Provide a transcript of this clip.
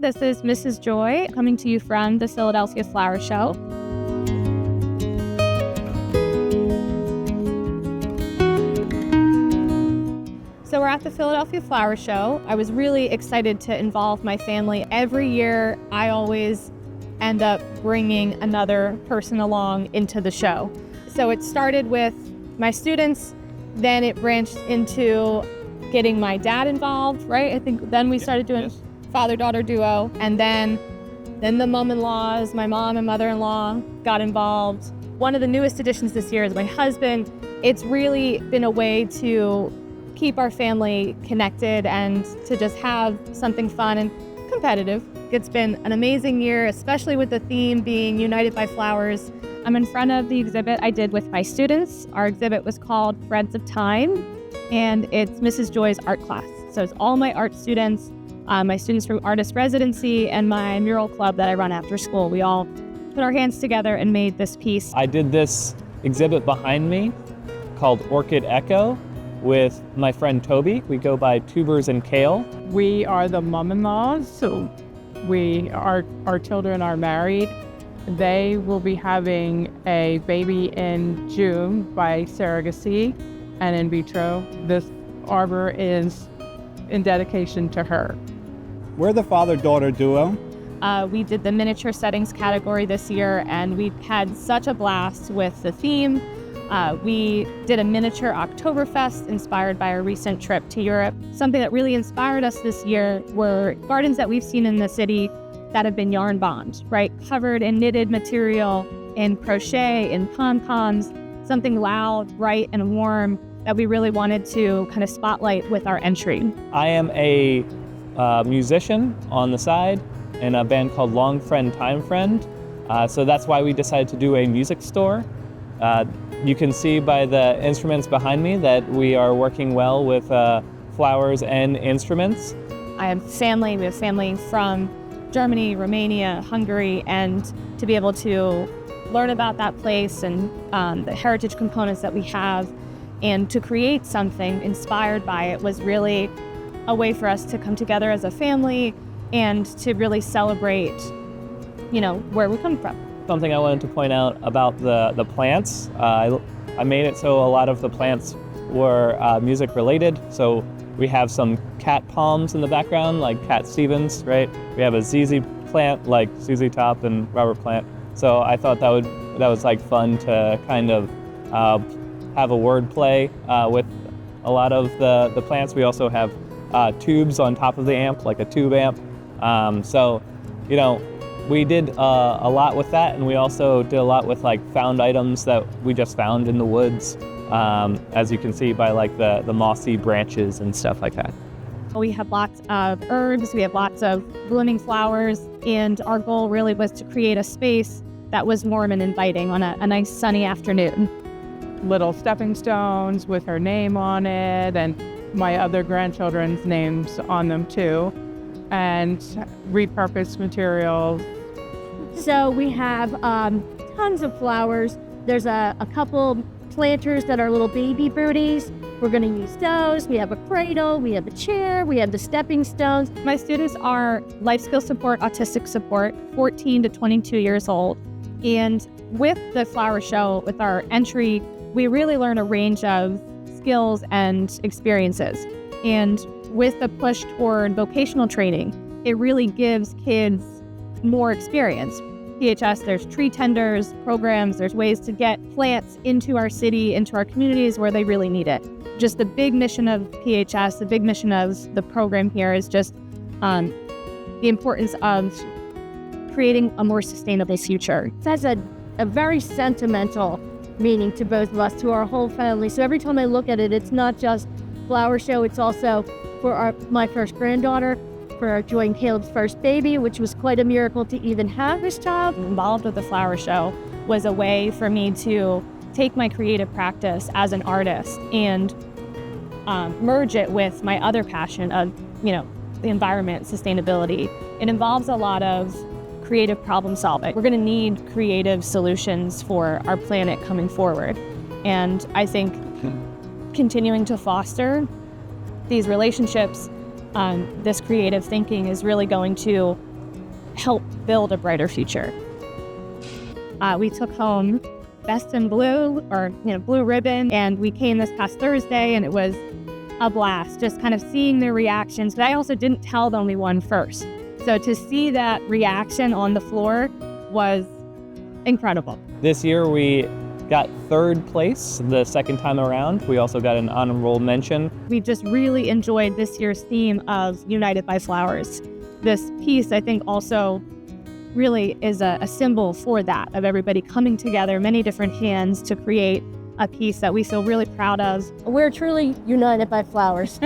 This is Mrs. Joy coming to you from the Philadelphia Flower Show. So we're at the Philadelphia Flower Show. I was really excited to involve my family. Every year, I always end up bringing another person along into the show. So it started with my students, then it branched into getting my dad involved, right? I think then we started doing father-daughter duo, and then the mom-in-laws, my mom and mother-in-law got involved. One of the newest additions this year is my husband. It's really been a way to keep our family connected and to just have something fun and competitive. It's been an amazing year, especially with the theme being United by Flowers. I'm in front of the exhibit I did with my students. Our exhibit was called Threads of Time, and it's Mrs. Joy's art class. So it's all my art students, my students from artist residency and my mural club that I run after school. We all put our hands together and made this piece. I did this exhibit behind me called Orchid Echo with my friend Toby. We go by Tubers and Kale. We are the mom-in-laws, so our children are married. They will be having a baby in June by surrogacy and in vitro. This arbor is in dedication to her. We're the father-daughter duo. We did the miniature settings category this year, and we had such a blast with the theme. We did a miniature Oktoberfest inspired by a recent trip to Europe. Something that really inspired us this year were gardens that we've seen in the city that have been yarn bound, right? Covered in knitted material, in crochet, in pom-poms, something loud, bright, and warm that we really wanted to kind of spotlight with our entry. I am a musician on the side in a band called Long Friend Time Friend. So that's why we decided to do a music store. You can see by the instruments behind me that we are working well with flowers and instruments. We have family from Germany, Romania, Hungary, and to be able to learn about that place and the heritage components that we have and to create something inspired by it was really a way for us to come together as a family and to really celebrate, where we come from. Something I wanted to point out about the plants. I made it so a lot of the plants were music related. So we have some cat palms in the background, like Cat Stevens, right? We have a ZZ plant, like ZZ Top and Robert Plant. So I thought that was like fun to kind of have a word play with a lot of the plants. We also have tubes on top of the amp, like a tube amp. We did a lot with that, and we also did a lot with like found items that we just found in the woods, as you can see by like the mossy branches and stuff like that. We have lots of herbs, we have lots of blooming flowers, and our goal really was to create a space that was warm and inviting on a nice sunny afternoon. Little stepping stones with her name on it and my other grandchildren's names on them too, and repurposed materials. So we have tons of flowers. There's a couple planters that are little baby birdies. We're going to use those. We have a cradle, we have a chair, we have the stepping stones. My students are life skill support, autistic support, 14 to 22 years old. And with the flower show, with our entry, we really learn a range of skills and experiences. And with the push toward vocational training, it really gives kids more experience. PHS, there's tree tenders programs, there's ways to get plants into our city, into our communities where they really need it. Just the big mission of PHS, the big mission of the program here is just the importance of creating a more sustainable future. It has a very sentimental meaning to both of us, to our whole family. So every time I look at it, it's not just flower show, it's also for my first granddaughter, for Joy and Caleb's first baby, which was quite a miracle to even have this child. Involved with the flower show was a way for me to take my creative practice as an artist and merge it with my other passion of, the environment, sustainability. It involves a lot of creative problem solving. We're going to need creative solutions for our planet coming forward. And I think continuing to foster these relationships, this creative thinking is really going to help build a brighter future. We took home Best in Blue, or blue ribbon, and we came this past Thursday, and it was a blast, just kind of seeing their reactions. But I also didn't tell them we won first. So to see that reaction on the floor was incredible. This year we got third place the second time around. We also got an honorable mention. We just really enjoyed this year's theme of United by Flowers. This piece, I think, also really is a symbol for that, of everybody coming together, many different hands to create a piece that we feel really proud of. We're truly united by flowers.